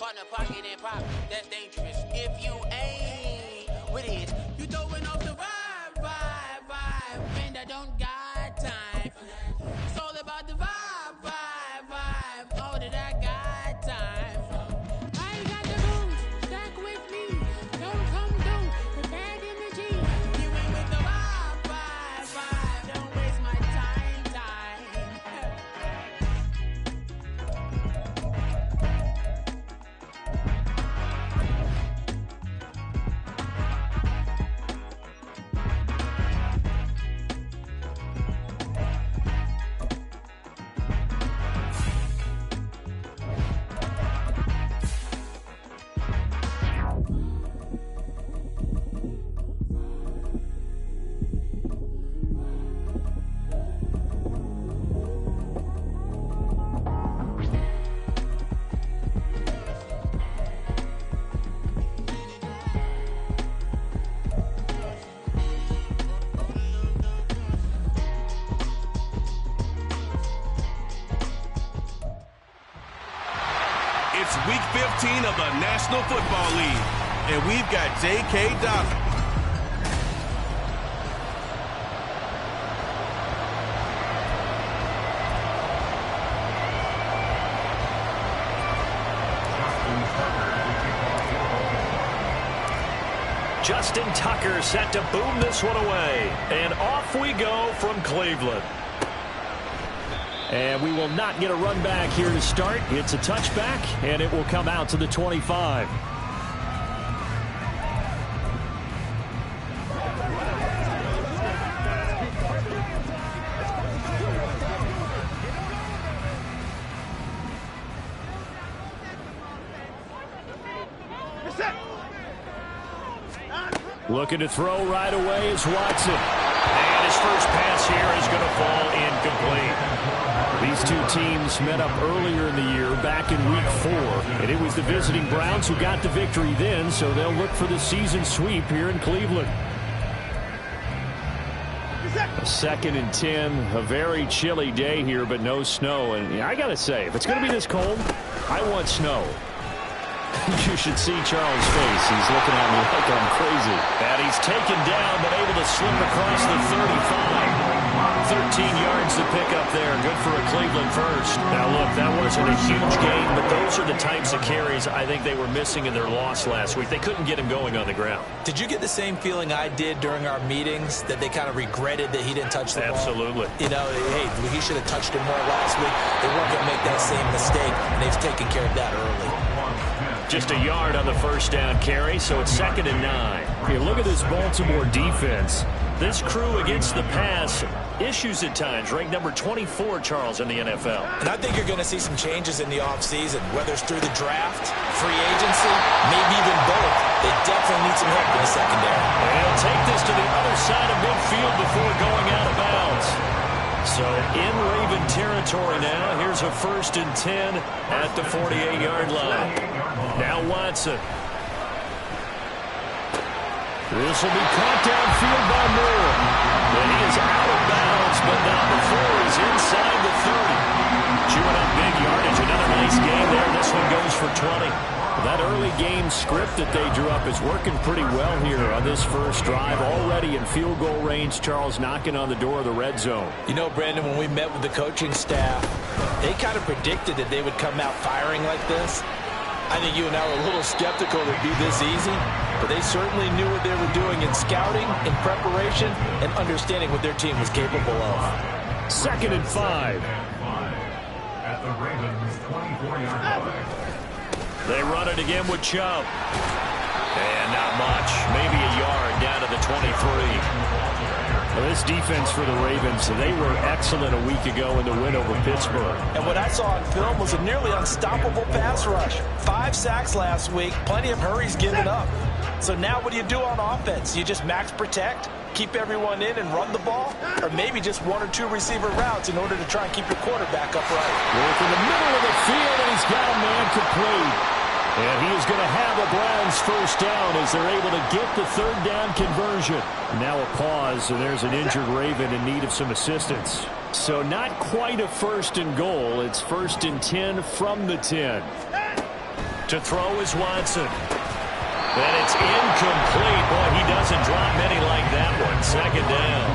Partner, pocket, and pop. That's dangerous. If you ain't with it, you throwing off the vibe. And I don't got time. It's all about the vibe. All that I got time. I ain't got the booze. Stack with me. Don't come through with bad energy. You ain't with the vibe. Don't waste my time. It's Week 15 of the National Football League, and we've got J.K. Dobbins. Justin Tucker set to boom this one away, and off we go from Cleveland. And we will not get a run back here to start. It's a touchback, and it will come out to the 25. Looking to throw right away is Watson. And his first pass here is going to fall incomplete. These two teams met up earlier in the year, back in Week 4, and it was the visiting Browns who got the victory then, so they'll look for the season sweep here in Cleveland. A 2nd and 10, a very chilly day here, but no snow, and I gotta say, if it's going to be this cold, I want snow. You should see Charles' face. He's looking at me like I'm crazy. And he's taken down, but able to slip across the 35. 13 yards to pick up there. Good for a Cleveland first. Now, look, that wasn't a huge gain, but those are the types of carries I think they were missing in their loss last week. They couldn't get him going on the ground. Did you get the same feeling I did during our meetings, that they kind of regretted that he didn't touch the ball? Absolutely. You know, hey, he should have touched it more last week. They weren't going to make that same mistake, and they've taken care of that early. Just a yard on the first down carry, so it's 2nd and 9. Hey, look at this Baltimore defense. This crew against the pass, issues at times, ranked number 24, Charles, in the NFL. And I think you're going to see some changes in the offseason, whether it's through the draft, free agency, maybe even both. They definitely need some help in the secondary. And he'll take this to the other side of midfield before going out of bounds. So in Raven territory now. Here's a 1st and 10 at the 48-yard line. Now Watson. This will be caught downfield by Moore. And he is out of bounds, but not before he's inside the 30. Chewing up big yardage. Another nice gain there. This one goes for 20. That early game script that they drew up is working pretty well here on this first drive. Already in field goal range, Charles knocking on the door of the red zone. You know, Brandon, when we met with the coaching staff, they kind of predicted that they would come out firing like this. I think you and I were a little skeptical it would be this easy, but they certainly knew what they were doing in scouting, in preparation, and understanding what their team was capable of. 2nd and 5. At the Ravens' 24-yard line. They run it again with Chubb. And not much. Maybe a yard down to the 23. Well, this defense for the Ravens, they were excellent a week ago in the win over Pittsburgh. And what I saw on film was a nearly unstoppable pass rush. 5 sacks last week, plenty of hurries given up. So now what do you do on offense? You just max protect, keep everyone in and run the ball? Or maybe just 1 or 2 receiver routes in order to try and keep your quarterback upright? Work in the middle of the field, and he's got a man complete. And he is going to have a Browns first down as they're able to get the 3rd down conversion. Now a pause, and there's an injured Raven in need of some assistance. So not quite a 1st and goal. It's 1st and 10 from the 10. To throw is Watson. And it's incomplete. Boy, he doesn't drop many like that one. Second down.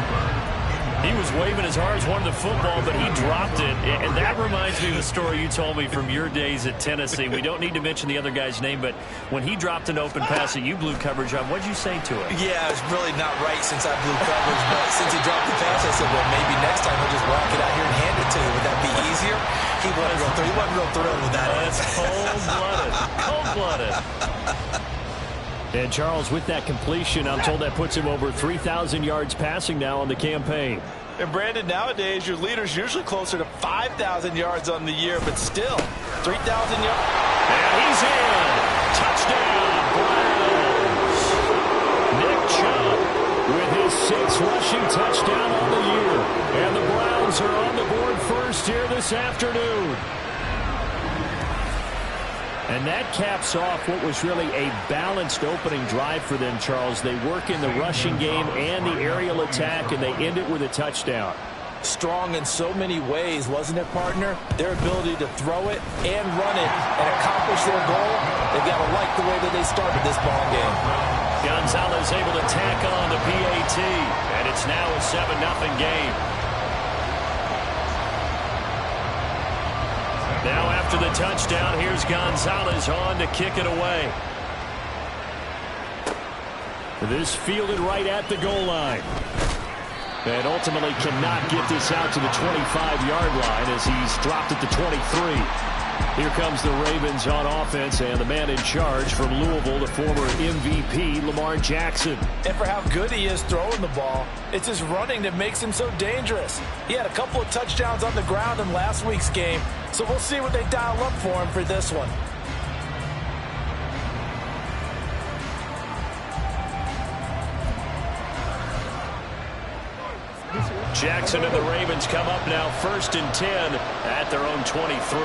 He was waving as hard as wanted the football, but he dropped it. And that reminds me of the story you told me from your days at Tennessee. We don't need to mention the other guy's name, but when he dropped an open pass that you blew coverage on, what did you say to him? Yeah, it's really not right since I blew coverage, but since he dropped the pass, I said, well, maybe next time he'll just walk it out here and hand it to you. Would that be easier? He wasn't real thrilled with that. That's cold-blooded. Cold-blooded. And Charles, with that completion, I'm told that puts him over 3,000 yards passing now on the campaign. And Brandon, nowadays your leader's usually closer to 5,000 yards on the year, but still 3,000 yards. And he's in. Touchdown, Browns. Nick Chubb with his 6th rushing touchdown on the year. And the Browns are on the board first here this afternoon. And that caps off what was really a balanced opening drive for them, Charles. They work in the rushing game and the aerial attack, and they end it with a touchdown. Strong in so many ways, wasn't it, partner? Their ability to throw it and run it and accomplish their goal, they've got to like the way that they started this ball game. Gonzalez able to tack on the PAT, and it's now a 7-0 game. Now after the touchdown, here's Gonzalez on to kick it away. This fielded right at the goal line. And ultimately cannot get this out to the 25-yard line as he's dropped it to 23. Here comes the Ravens on offense, and the man in charge from Louisville, the former MVP, Lamar Jackson. And for how good he is throwing the ball, it's his running that makes him so dangerous. He had a couple of touchdowns on the ground in last week's game, so we'll see what they dial up for him for this one. Jackson and the Ravens come up now 1st and 10 at their own 23.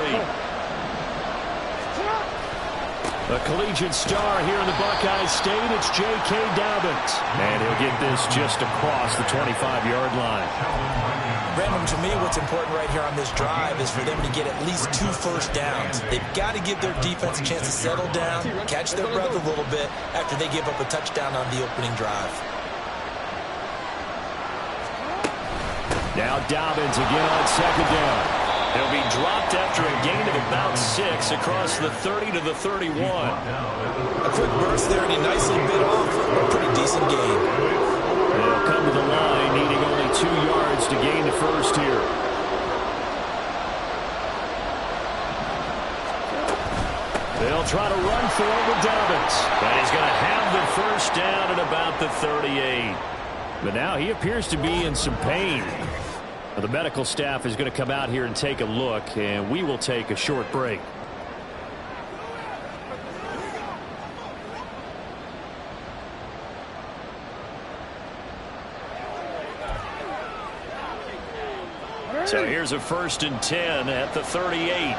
A collegiate star here in the Buckeye State, it's J.K. Dobbins. And he'll get this just across the 25-yard line. Brandon, to me, what's important right here on this drive is for them to get at least 2 first downs. They've got to give their defense a chance to settle down, catch their breath a little bit after they give up a touchdown on the opening drive. Now Dobbins again on 2nd down. He'll be dropped after a gain of about 6 across the 30 to the 31. A quick burst there, and he nicely bit off a pretty decent gain. They'll come to the line, needing only 2 yards to gain the first here. They'll try to run for it with Dobbins. But he's going to have the first down at about the 38. But now he appears to be in some pain. The medical staff is going to come out here and take a look, and we will take a short break. So here's a 1st and 10 at the 38.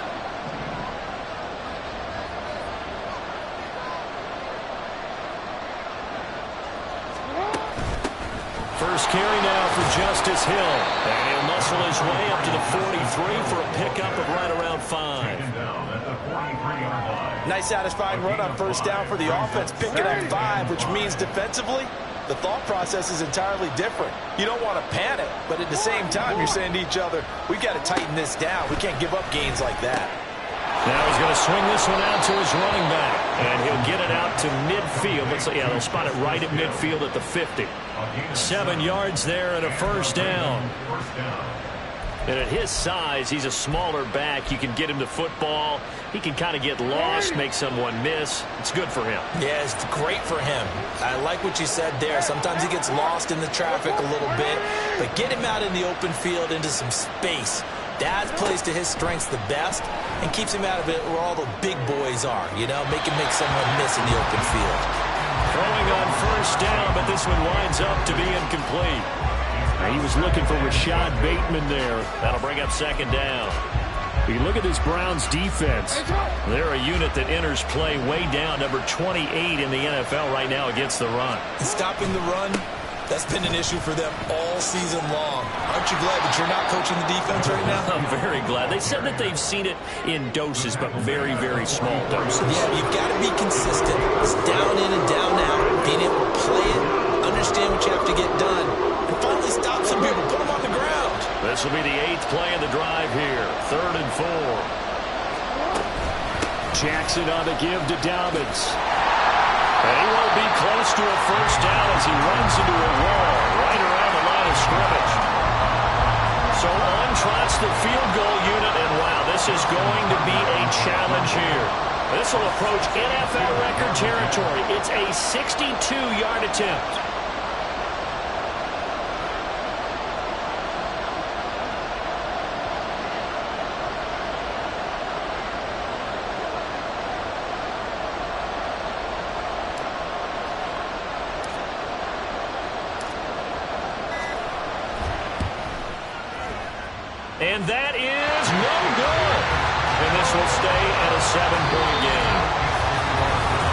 First carry now for Justice Hill. And he'll muscle his way up to the 43 for a pickup of right around 5. Nice satisfying run on first down for the offense, picking up 5, which means defensively, the thought process is entirely different. You don't want to panic, but at the same time, you're saying to each other, we've got to tighten this down. We can't give up gains like that. Now he's going to swing this one out to his running back, and he'll get it out to midfield. Looks like, yeah, they'll spot it right at midfield at the 50. 7 yards there and a first down. And at his size, he's a smaller back. You can get him to football. He can kind of get lost, make someone miss. It's good for him. Yeah, it's great for him. I like what you said there. Sometimes he gets lost in the traffic a little bit, but get him out in the open field into some space. That plays to his strengths the best and keeps him out of it where all the big boys are, you know, make someone miss in the open field. Throwing on first down, but this one winds up to be incomplete. He was looking for Rashad Bateman there. That'll bring up 2nd down. You look at this Browns defense. They're a unit that enters play way down, number 28 in the NFL right now against the run. And stopping the run That's been an issue for them all season long. Aren't you glad that you're not coaching the defense right now? I'm very glad. They said that they've seen it in doses, but very, very small doses. Yeah, you've got to be consistent. It's down in and down out. Being able to play it, understand what you have to get done, and finally stop some people, put them on the ground. This will be the 8th play of the drive here. 3rd and 4. Jackson on the give to Dobbins. And he won't be close to a first down as he runs into a wall right around the line of scrimmage. So on trots the field goal unit, and wow, this is going to be a challenge here. This will approach NFL record territory. It's a 62-yard attempt. And that is no good. And this will stay at a 7-point game.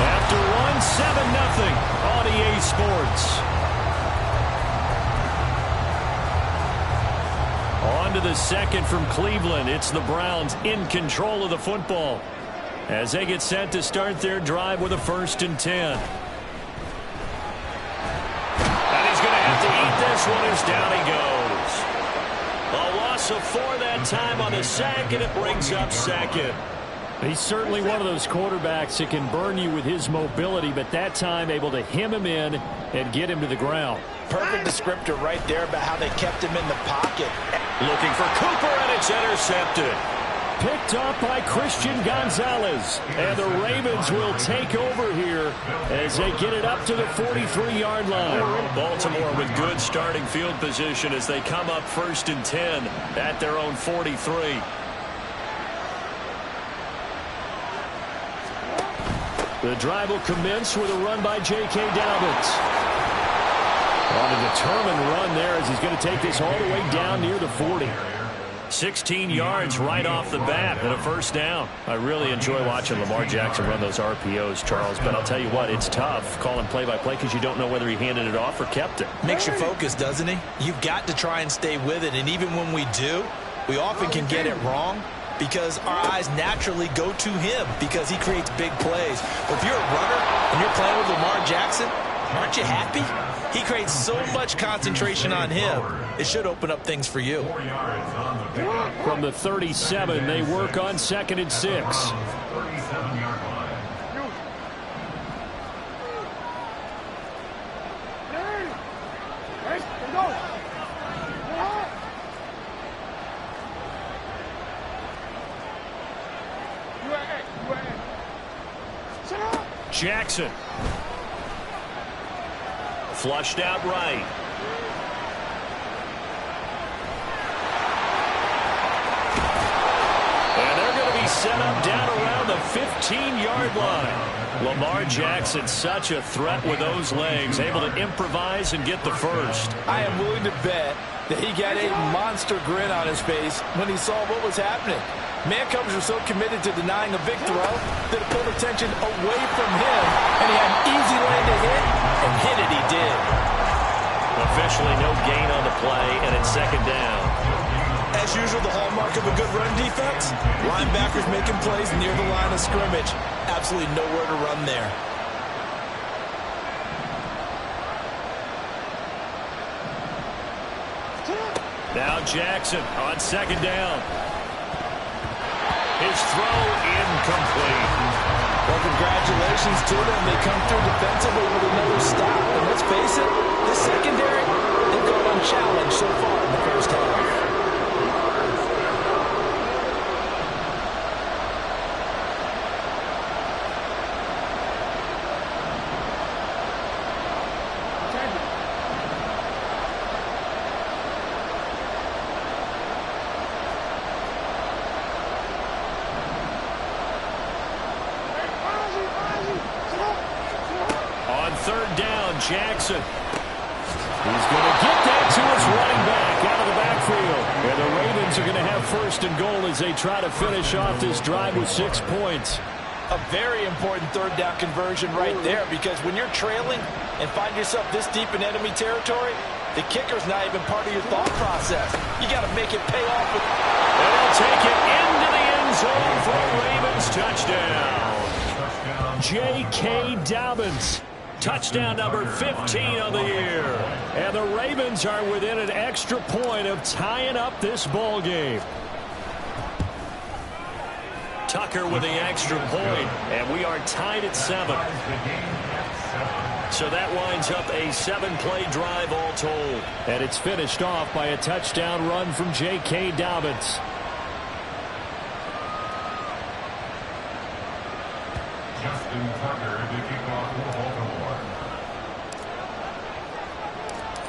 After one, 7-0 on EA Sports. On to the second from Cleveland. It's the Browns in control of the football as they get set to start their drive with a 1st and 10. And he's going to have to eat this one as down he goes. A loss of 4 that time on the sack, and it brings up 2nd. He's certainly one of those quarterbacks that can burn you with his mobility, but that time able to hem him in and get him to the ground. Perfect descriptor right there about how they kept him in the pocket. Looking for Cooper, and it's intercepted. Picked up by Christian Gonzalez. And the Ravens will take over here as they get it up to the 43-yard line. Baltimore with good starting field position as they come up 1st and 10 at their own 43. The drive will commence with a run by J.K. Dobbins. On a determined run there as he's going to take this all the way down near the 40. 16 yards right off the bat and a 1st down. I really enjoy watching Lamar Jackson run those RPOs, Charles, but I'll tell you what, it's tough calling play-by-play because you don't know whether he handed it off or kept it. Makes you focus, doesn't he? You've got to try and stay with it, and even when we do, we often can get it wrong because our eyes naturally go to him because he creates big plays. But if you're a runner and you're playing with Lamar Jackson, aren't you happy? He creates so much concentration on him. It should open up things for you. From the 37, they work on 2nd and 6. 37-yard line. Jackson. Flushed out right. And they're going to be set up down around the 15-yard line. Lamar Jackson, such a threat with those legs, able to improvise and get the first. I am willing to bet that he got a monster grin on his face when he saw what was happening. Man-covers are so committed to denying a big throw that it pulled attention away from him, and he had an easy lane to hit, and hit it he did. Officially no gain on the play, and it's 2nd down. As usual, the hallmark of a good run defense, linebackers making plays near the line of scrimmage. Absolutely nowhere to run there. Now Jackson on 2nd down. His throw incomplete. Well, congratulations to them. They come through defensively with another stop. And let's face it, this secondary, they've gone unchallenged so far in the first half. On 3rd down, Jackson. He's going to get that to his running back out of the backfield. And the Ravens are going to have 1st and goal as they try to finish off this drive with 6 points. A very important third down conversion right there, because when you're trailing and find yourself this deep in enemy territory, the kicker's not even part of your thought process. You got to make it pay off. And they'll take it into the end zone for a Ravens touchdown. J.K. Dobbins. Touchdown number 15 of the year. And the Ravens are within an extra point of tying up this ball game. Tucker with the extra point, and we are tied at 7. So that winds up a 7-play drive all told. And it's finished off by a touchdown run from J.K. Dobbins. Justin Tucker to kick off for Baltimore.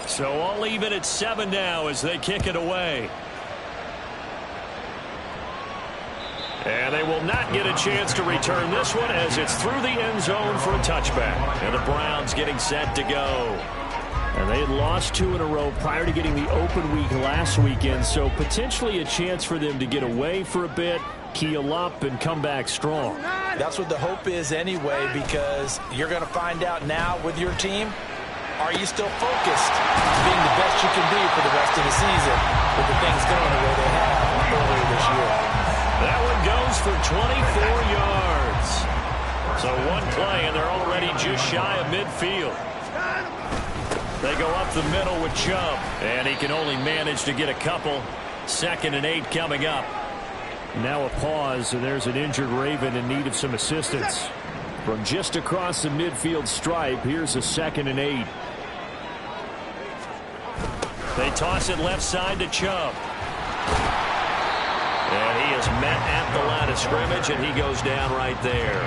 So all even at 7 now as they kick it away. And they will not get a chance to return this one as it's through the end zone for a touchback. And the Browns getting set to go. And they had lost 2 in a row prior to getting the open week last weekend, so potentially a chance for them to get away for a bit, keel up, and come back strong. That's what the hope is anyway, because you're going to find out now with your team, are you still focused on being the best you can be for the rest of the season with the things going the way they have earlier this year? That one goes for 24 yards. So one play, and they're already just shy of midfield. They go up the middle with Chubb, and he can only manage to get a couple. 2nd and 8 coming up. Now a pause, and there's an injured Raven in need of some assistance. From just across the midfield stripe, here's a 2nd and 8. They toss it left side to Chubb. And he is met at the line of scrimmage, and he goes down right there.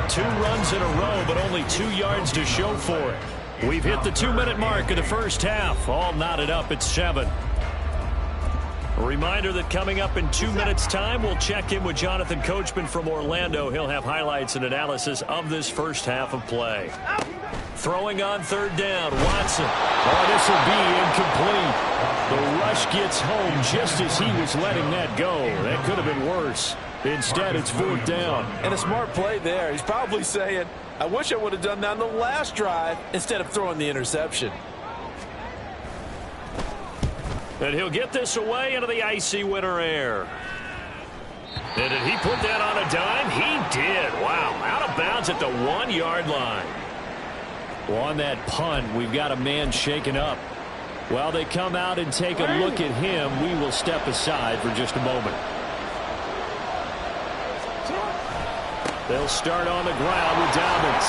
2 runs in a row, but only 2 yards to show for it. We've hit the 2-minute mark of the first half. All knotted up at 7. A reminder that coming up in 2 minutes' time, we'll check in with Jonathan Coachman from Orlando. He'll have highlights and analysis of this first half of play. Throwing on 3rd down, Watson. Oh, this will be incomplete. The rush gets home just as he was letting that go. That could have been worse. Instead, it's 4th down. And a smart play there. He's probably saying, I wish I would have done that on the last drive instead of throwing the interception. And he'll get this away into the icy winter air. And did he put that on a dime? He did. Wow, out of bounds at the 1-yard line. Well, on that punt, we've got a man shaken up. While they come out and take a look at him, we will step aside for just a moment. They'll start on the ground with Dobbins.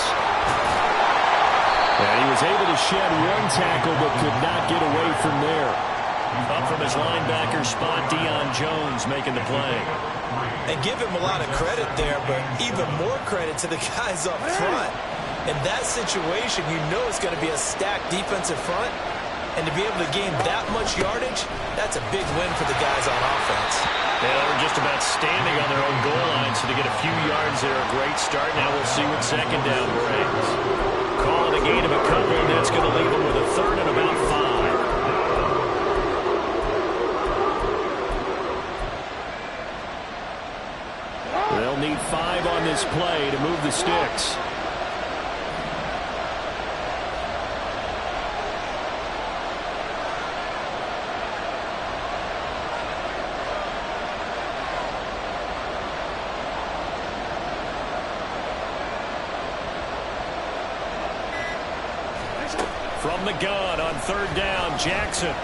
And he was able to shed 1 tackle but could not get away from there. Up from his linebacker spot, Deion Jones making the play. And give him a lot of credit there, but even more credit to the guys up front. In that situation, you know it's going to be a stacked defensive front. And to be able to gain that much yardage, that's a big win for the guys on offense. Yeah, they were just about standing on their own goal line, so to get a few yards there, a great start. Now we'll see what 2nd down brings. Calling a gain of a couple, and that's going to leave them with a 3rd and about 5. They'll need 5 on this play to move the sticks. From the gun on 3rd down, Jackson.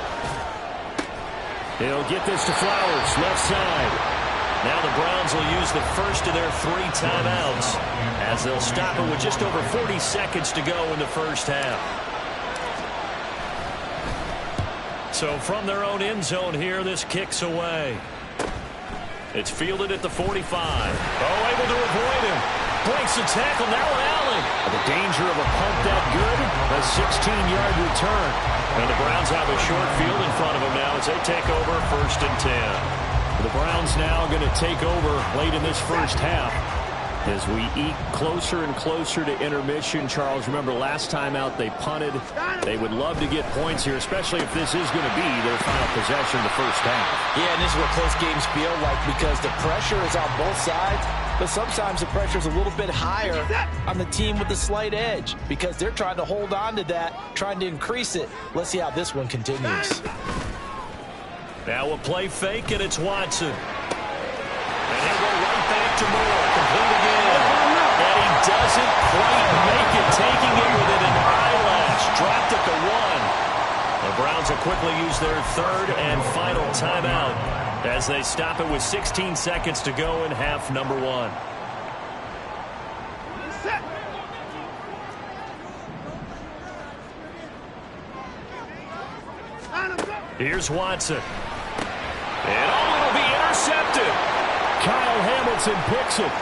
He'll get this to Flowers, left side. Now the Browns will use the first of their 3 timeouts as they'll stop it with just over 40 seconds to go in the first half. So from their own end zone here, this kicks away. It's fielded at the 45. Oh, able to avoid him. Breaks the tackle, now Allen. The danger of a punt that good, a 16-yard return. And the Browns have a short field in front of them now as they take over 1st and 10. The Browns now going to take over late in this first half as we eke closer and closer to intermission. Charles, remember last time out they punted. They would love to get points here, especially if this is going to be their final possession of the first half. Yeah, and this is what close games feel like because the pressure is on both sides. but sometimes the pressure is a little bit higher on the team with the slight edge because they're trying to hold on to that, trying to increase it. Let's see how this one continues. Now a play fake, and it's Watson. And he'll go right back to Moore. Complete again. And he doesn't quite make it, taking it within an eyelash. Dropped at the 1. The Browns will quickly use their third and final timeout as they stop it with 16 seconds to go in half number 1. Here's Watson. And it'll be intercepted. Kyle Hamilton picks it.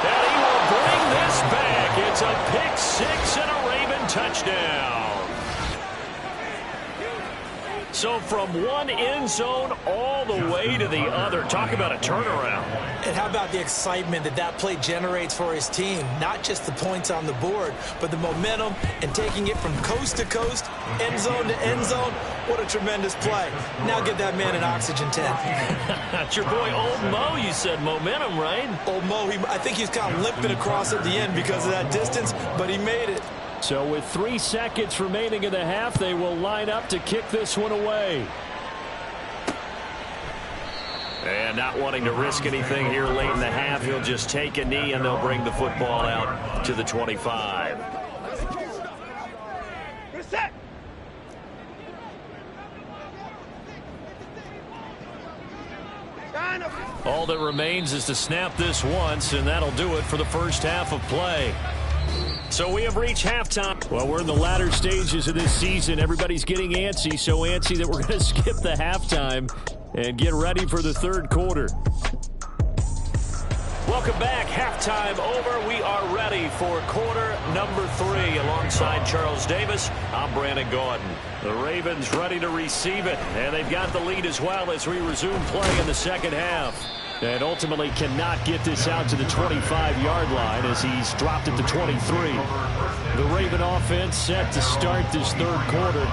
And he will bring this back. It's a pick six and a Raven touchdown. So from one end zone all the way to the other. Talk about a turnaround. And how about the excitement that play generates for his team? Not just the points on the board, but the momentum and taking it from coast to coast, end zone to end zone. What a tremendous play. Now get that man an oxygen tent. That's your boy Old Mo. You said momentum, right? Old Mo, I think he's kind of limping across at the end because of that distance, but he made it. So with 3 seconds remaining in the half, they will line up to kick this one away. And not wanting to risk anything here late in the half, he'll just take a knee and they'll bring the football out to the 25. All that remains is to snap this once, and that'll do it for the first half of play. So we have reached halftime. Well, we're in the latter stages of this season. Everybody's getting antsy, so antsy that we're going to skip the halftime and get ready for the third quarter. Welcome back. Halftime over. We are ready for quarter number 3. Alongside Charles Davis, I'm Brandon Gordon. The Ravens ready to receive it, and they've got the lead as well as we resume play in the second half. And ultimately cannot get this out to the 25-yard line as he's dropped at the 23. The Raven offense set to start this third quarter.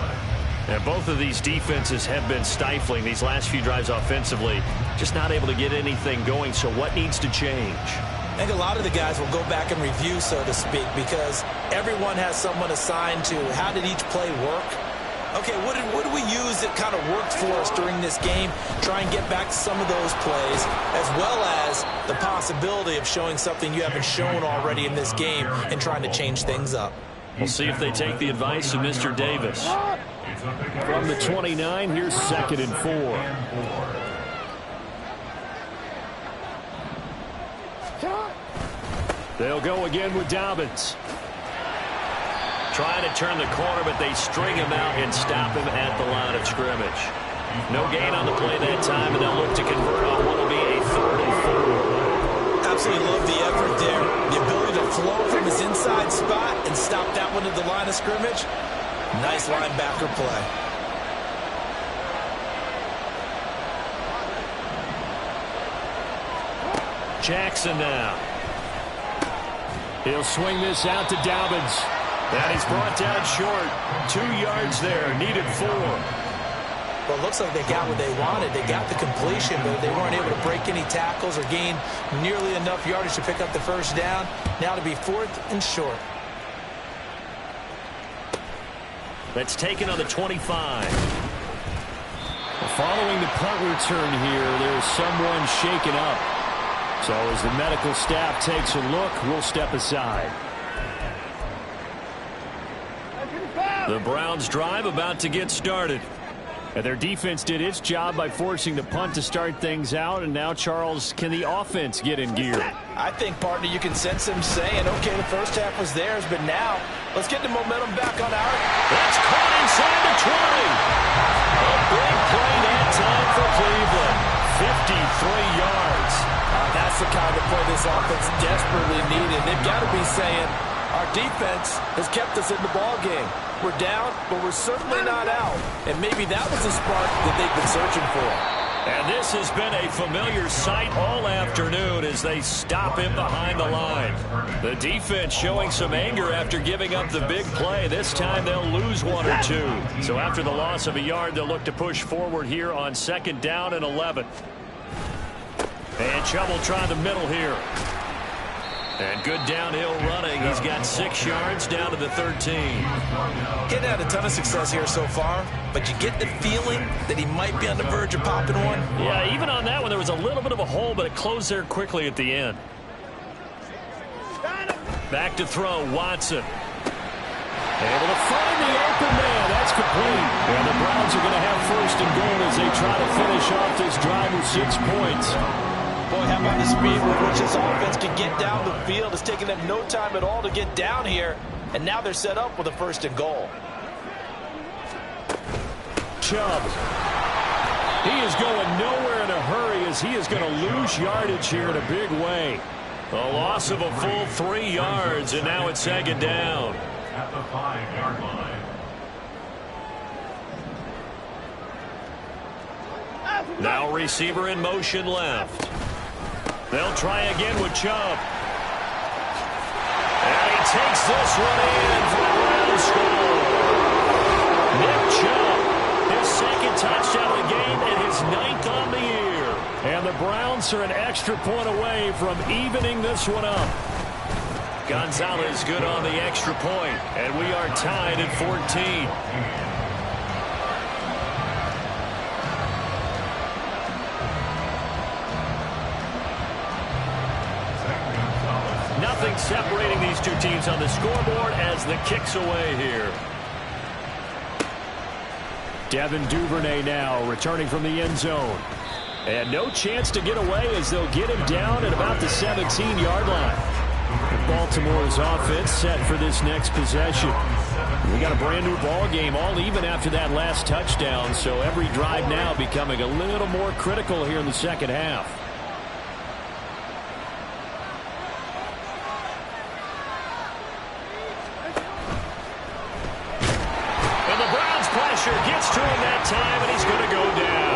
And both of these defenses have been stifling these last few drives offensively. Just not able to get anything going. So what needs to change? I think a lot of the guys will go back and review, so to speak, because everyone has someone assigned to how did each play work. Okay, what do we use that kind of worked for us during this game? Try and get back to some of those plays, as well as the possibility of showing something you haven't shown already in this game and trying to change things up. We'll see if they take the advice of Mr. Davis. From the 29, here's 2nd and 4. They'll go again with Dobbins. Trying to turn the corner, but they string him out and stop him at the line of scrimmage. No gain on the play that time, and they'll look to convert on what will be a 3rd and 4. Absolutely love the effort there. The ability to flow from his inside spot and stop that one at the line of scrimmage. Nice linebacker play. Jackson now. He'll swing this out to Dobbins. And he's brought down short. 2 yards there. Needed 4. Well, it looks like they got what they wanted. They got the completion, but they weren't able to break any tackles or gain nearly enough yardage to pick up the first down. Now to be 4th and short. That's taken on the 25. Following the punt return here, there's someone shaken up. So as the medical staff takes a look, we'll step aside. The Browns drive about to get started. And their defense did its job by forcing the punt to start things out. And now, Charles, can the offense get in gear? I think, partner, you can sense him saying, okay, the first half was theirs, but now let's get the momentum back on our... That's caught inside the 20. A big play that time for Cleveland. 53 yards. That's the kind of play this offense desperately needed. They've got to be saying, our defense has kept us in the ball game. We're down, but we're certainly not out. And maybe that was the spark that they've been searching for. And this has been a familiar sight all afternoon as they stop him behind the line. The defense showing some anger after giving up the big play. This time they'll lose one or two. So after the loss of a yard, they'll look to push forward here on 2nd down and 11. And Chubb will try the middle here. And good downhill running. He's got 6 yards down to the 13. He's had a ton of success here so far, but you get the feeling that he might be on the verge of popping one. Yeah, even on that one, there was a little bit of a hole, but it closed there quickly at the end. Back to throw, Watson. Able to find the open man. That's complete. And the Browns are going to have 1st and goal as they try to finish off this drive with 6 points. Boy, how about the speed with which this offense can get down the field? It's taking them no time at all to get down here. And now they're set up with a 1st and goal. Chubb. He is going nowhere in a hurry as he is going to lose yardage here in a big way. A loss of a full 3 yards, and now it's 2nd down. At the 5-yard line. Now receiver in motion left. They'll try again with Chubb. And he takes this one in for a Brown score. Nick Chubb, his 2nd touchdown of the game and his 9th on the year. And the Browns are an extra point away from evening this one up. Gonzalez good on the extra point, and we are tied at 14. Nothing separating these two teams on the scoreboard as the kick's away here. Devin Duvernay now returning from the end zone. And no chance to get away as they'll get him down at about the 17-yard line. Baltimore's offense set for this next possession. We got a brand new ball game, all even after that last touchdown, so every drive now becoming a little more critical here in the 2nd half. And the Browns pressure gets to him that time, and he's going to go down.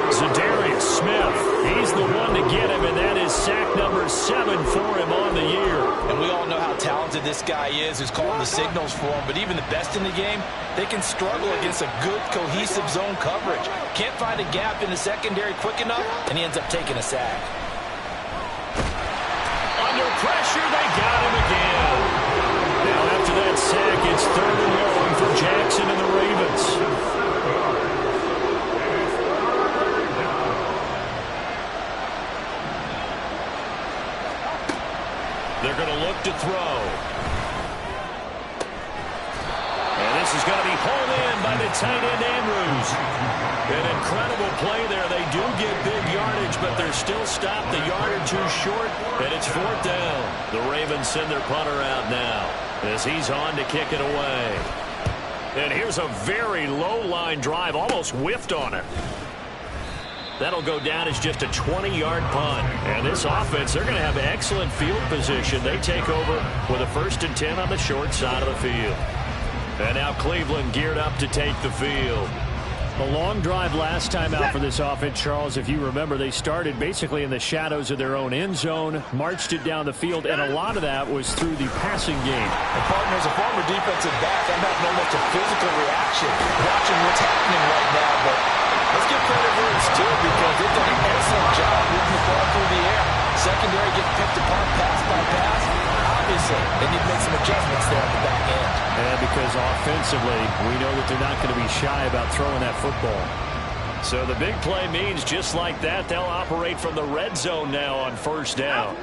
Zadarius Smith, he's the one to get him, and that is sack number 7 for him on the year. And we all know how talented this guy is who's calling the signals for him, but even the best in the game, they can struggle against a good, cohesive zone coverage. Can't find a gap in the secondary quick enough, and he ends up taking a sack. Under pressure, they got him again. Now after that sack, it's 3rd and long for Jackson and the Ravens. They're going to look to throw. And this is going to be pulled in by the tight end Andrews. An incredible play there. They do get big yardage, but they're still stopped a yard or two short, and it's 4th down. The Ravens send their punter out now as he's on to kick it away. And here's a very low-line drive, almost whiffed on it. That'll go down as just a 20-yard punt. And this offense, they're going to have excellent field position. They take over with a 1st and 10 on the short side of the field. And now Cleveland geared up to take the field. A long drive last time out for this offense, Charles. If you remember, they started basically in the shadows of their own end zone, marched it down the field, and a lot of that was through the passing game. And partner, as a former defensive back, I'm having almost a physical reaction watching what's happening right now, but let's give credit where it's due because they've done an excellent job moving the ball through the air. Secondary getting picked apart pass by pass. Obviously, they need to make some adjustments there at the back end. And because offensively, we know that they're not going to be shy about throwing that football. So the big play means just like that, they'll operate from the red zone now on 1st down.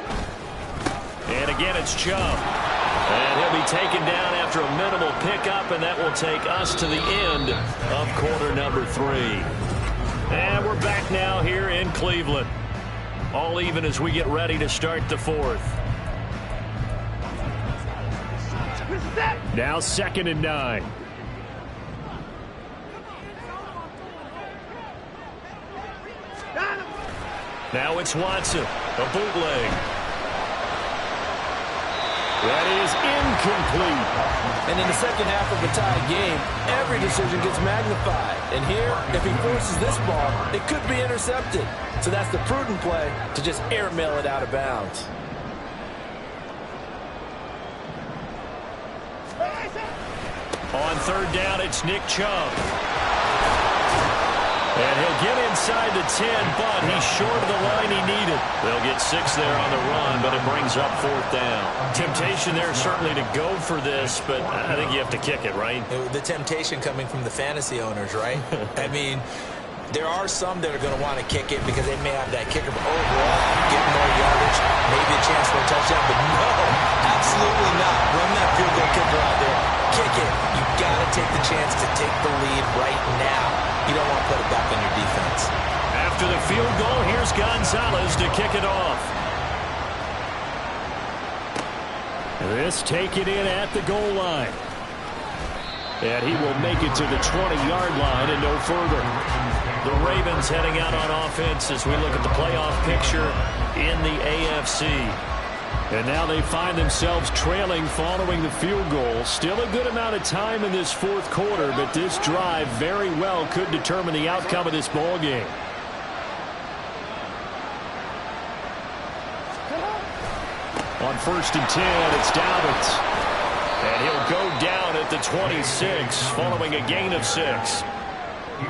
And again, it's Chubb. And he'll be taken down after a minimal pickup, and that will take us to the end of quarter number 3. And we're back now here in Cleveland. All even as we get ready to start the 4th. Now 2nd and 9. Now it's Watson, a bootleg. That is incomplete. And in the second half of a tied game, every decision gets magnified. And here, if he forces this ball, it could be intercepted. So that's the prudent play to just airmail it out of bounds. On third down, it's Nick Chubb. And he'll get inside the 10, but he's short of the line he needed. They'll get 6 there on the run, but it brings up fourth down. Temptation there certainly to go for this, but I think you have to kick it, right? The temptation coming from the fantasy owners, right? I mean, there are some that are going to want to kick it because they may have that kicker, but overall, get more yardage, maybe a chance for a touchdown, but no, absolutely not. Run that field goal kicker out there. Kick it. You've got to take the chance to take the lead right now. You don't want to put it back on your defense. After the field goal, here's Gonzalez to kick it off. This taken in at the goal line. And he will make it to the 20-yard line and no further. The Ravens heading out on offense as we look at the playoff picture in the AFC. And now they find themselves trailing following the field goal. Still a good amount of time in this fourth quarter, but this drive very well could determine the outcome of this ball game. On 1st and 10, it's Dobbins. And he'll go down at the 26 following a gain of 6.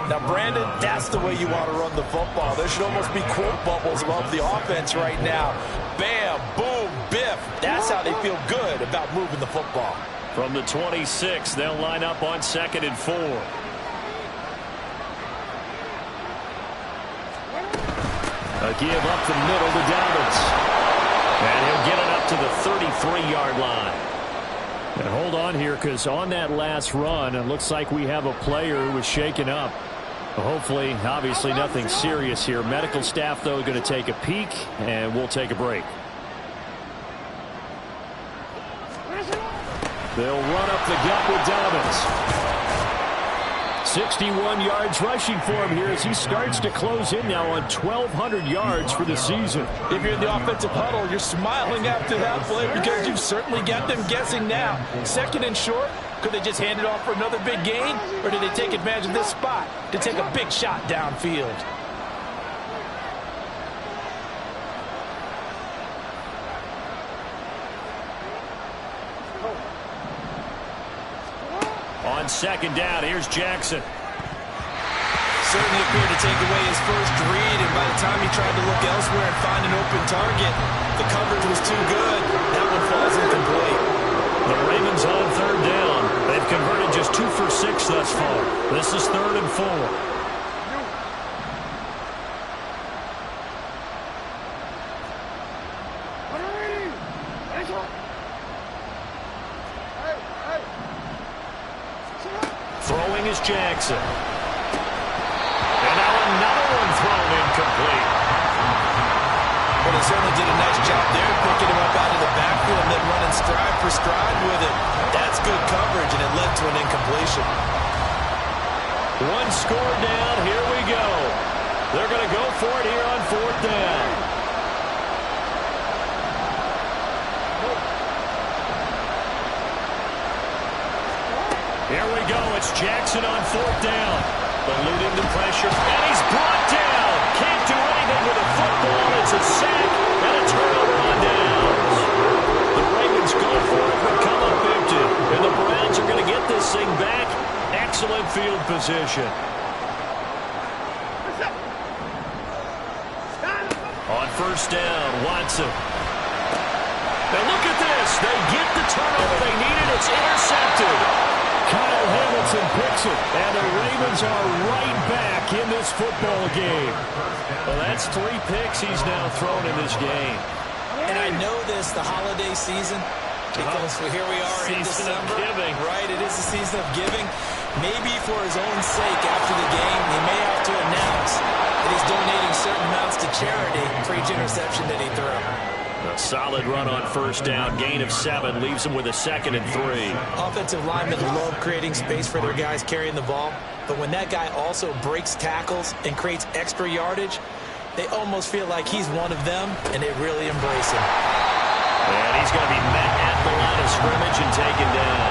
Now, Brandon, that's the way you want to run the football. There should almost be quote bubbles above the offense right now. Bam, boom, biff. That's how they feel good about moving the football. From the 26, they'll line up on 2nd and 4. A give up the middle to Dobbins. And he'll get it up to the 33-yard line. And hold on here, because on that last run, it looks like we have a player who was shaken up. Hopefully, obviously nothing serious here. Medical staff, though, going to take a peek, and we'll take a break. They'll run up the gut with Dobbins. 61 yards rushing for him here as he starts to close in now on 1,200 yards for the season. If you're in the offensive huddle, you're smiling after that play because you've certainly got them guessing now. 2nd and short, could they just hand it off for another big gain? Or did they take advantage of this spot to take a big shot downfield? On 2nd down, here's Jackson. Certainly appeared to take away his first read, and by the time he tried to look elsewhere and find an open target, the coverage was too good. That one falls incomplete. The Ravens on 3rd down. They've converted just 2 for 6 thus far. This is 3rd and 4. Throwing is Jackson. And now another one thrown incomplete. Well, they certainly did a nice job there, picking him up out of the backfield and then running stride for stride with it. That's good coverage, and it led to an incompletion. One score down. Here we go. They're going to go for it here on 4th down. Here we go. It's Jackson on 4th down. Eluding the pressure, and he's brought down. Can't do anything with a football. It's a sack and a turnover on downs. The Ravens go for it, but come up empty. And the Browns are going to get this thing back. Excellent field position. On 1st down, Watson. And look at this. They get the turnover they needed. It's intercepted. Kyle Hamilton picks it, and the Ravens are right back in this football game. Well, that's 3 picks he's now thrown in this game. And I know this, the holiday season, because here we are in December. Giving. Right, it is the season of giving. Maybe for his own sake after the game, he may have to announce that he's donating certain amounts to charity for each interception that he threw. A solid run on 1st down. Gain of 7 leaves him with a 2nd and 3. Offensive linemen love creating space for their guys carrying the ball. But when that guy also breaks tackles and creates extra yardage, they almost feel like he's one of them, and they really embrace him. And he's going to be met at the line of scrimmage and taken down.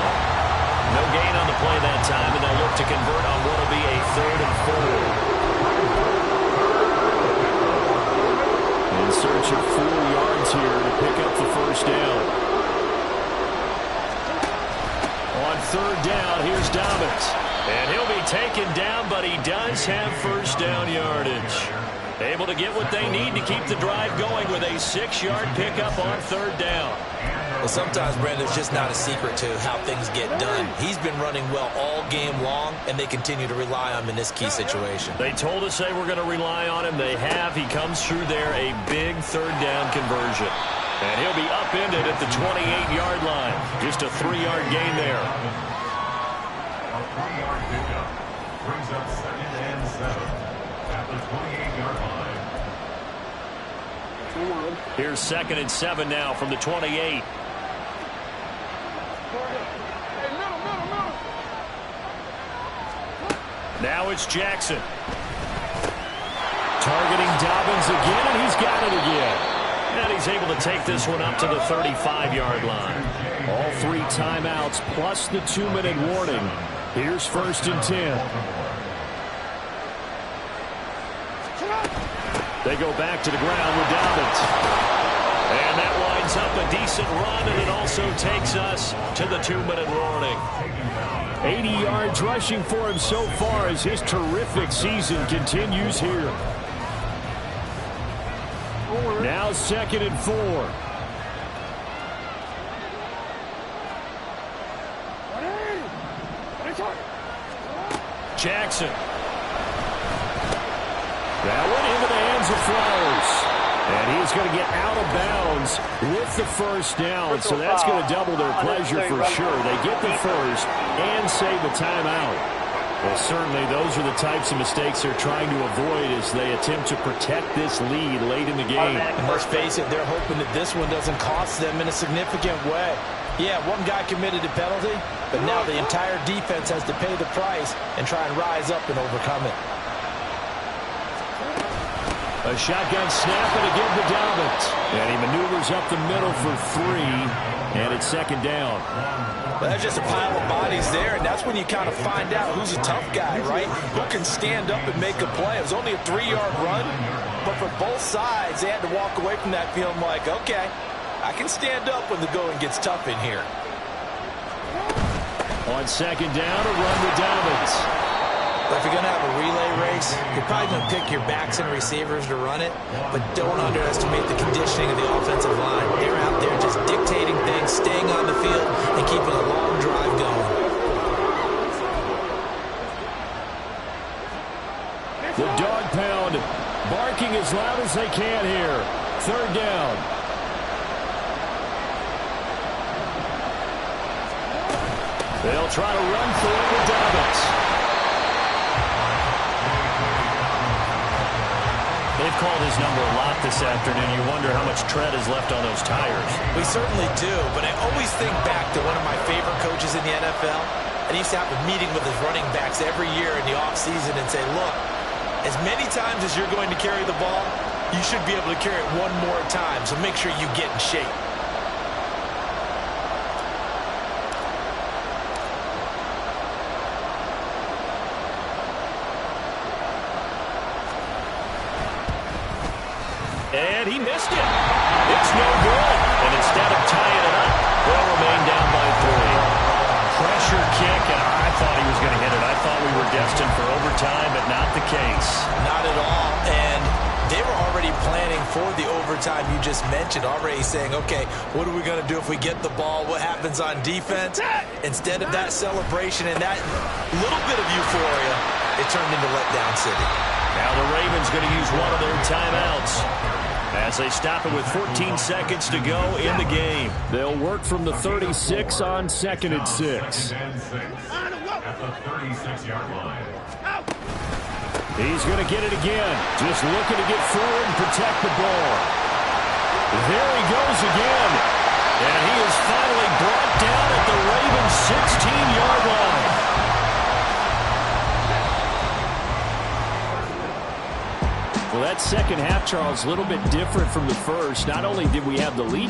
No gain on the play that time, and they'll look to convert on what will be a 3rd and 4. In search of 4 yards here to pick up the first down. On 3rd down, here's Dobbins. And he'll be taken down, but he does have first down yardage. Able to get what they need to keep the drive going with a 6-yard pickup on 3rd down. Well, sometimes, Brandon, it's just not a secret to how things get done. He's been running well all game long, and they continue to rely on him in this key situation. They told us they were going to rely on him. They have. He comes through there, a big 3rd down conversion. And he'll be upended at the 28-yard line. Just a 3-yard gain there. A 3-yard pickup brings up 2nd and 7 at the 28-yard line. Here's 2nd and 7 now from the 28. Now it's Jackson. Targeting Dobbins again, and he's got it again. And he's able to take this one up to the 35-yard line. All 3 timeouts plus the 2-minute warning. Here's 1st and 10. They go back to the ground with Dobbins. And that winds up a decent run, and it also takes us to the 2-minute warning. 80 yards rushing for him so far as his terrific season continues here. Now 2nd and 4. Jackson. That one into the hands of Flowers. And he's going to get out of bounds with the first down. So that's going to double their pleasure for sure. They get the first and save the timeout. Well, certainly those are the types of mistakes they're trying to avoid as they attempt to protect this lead late in the game. And let's face it, they're hoping that this one doesn't cost them in a significant way. Yeah, one guy committed a penalty, but now the entire defense has to pay the price and try and rise up and overcome it. A shotgun snap and again to Dobbins. And he maneuvers up the middle for 3, and it's 2nd down. Well, that's just a pile of bodies there, and that's when you kind of find out who's a tough guy, right? Who can stand up and make a play. It was only a 3-yard run, but for both sides, they had to walk away from that feeling like, okay, I can stand up when the going gets tough in here. On 2nd down, a run with Dobbins. But if you're going to have a relay race, you're probably going to pick your backs and receivers to run it, but don't underestimate the conditioning of the offensive line. They're out there just dictating things, staying on the field, and keeping a long drive going. The dog pound barking as loud as they can here. 3rd down. They'll try to run for it with Dobbins. They've called his number a lot this afternoon. You wonder how much tread is left on those tires. We certainly do, but I always think back to one of my favorite coaches in the NFL. And he used to have a meeting with his running backs every year in the offseason and say, look, as many times as you're going to carry the ball, you should be able to carry it one more time, so make sure you get in shape. And he missed it. It's no good. And instead of tying it up, they'll remain down by 3. Pressure kick, and I thought he was going to hit it. I thought we were destined for overtime, but not the case. Not at all. And they were already planning for the overtime you just mentioned, already saying, okay, what are we going to do if we get the ball? What happens on defense? Instead of that celebration and that little bit of euphoria, it turned into letdown city. Now the Ravens going to use one of their timeouts as they stop it with 14 seconds to go in the game. They'll work from the 36 on 2nd and 6. At the 36-yard line. He's going to get it again. Just looking to get forward and protect the ball. There he goes again. And he is finally brought down at the Ravens' 16-yard line. Well, that second half, Charles, a little bit different from the first. Not only did we have the lead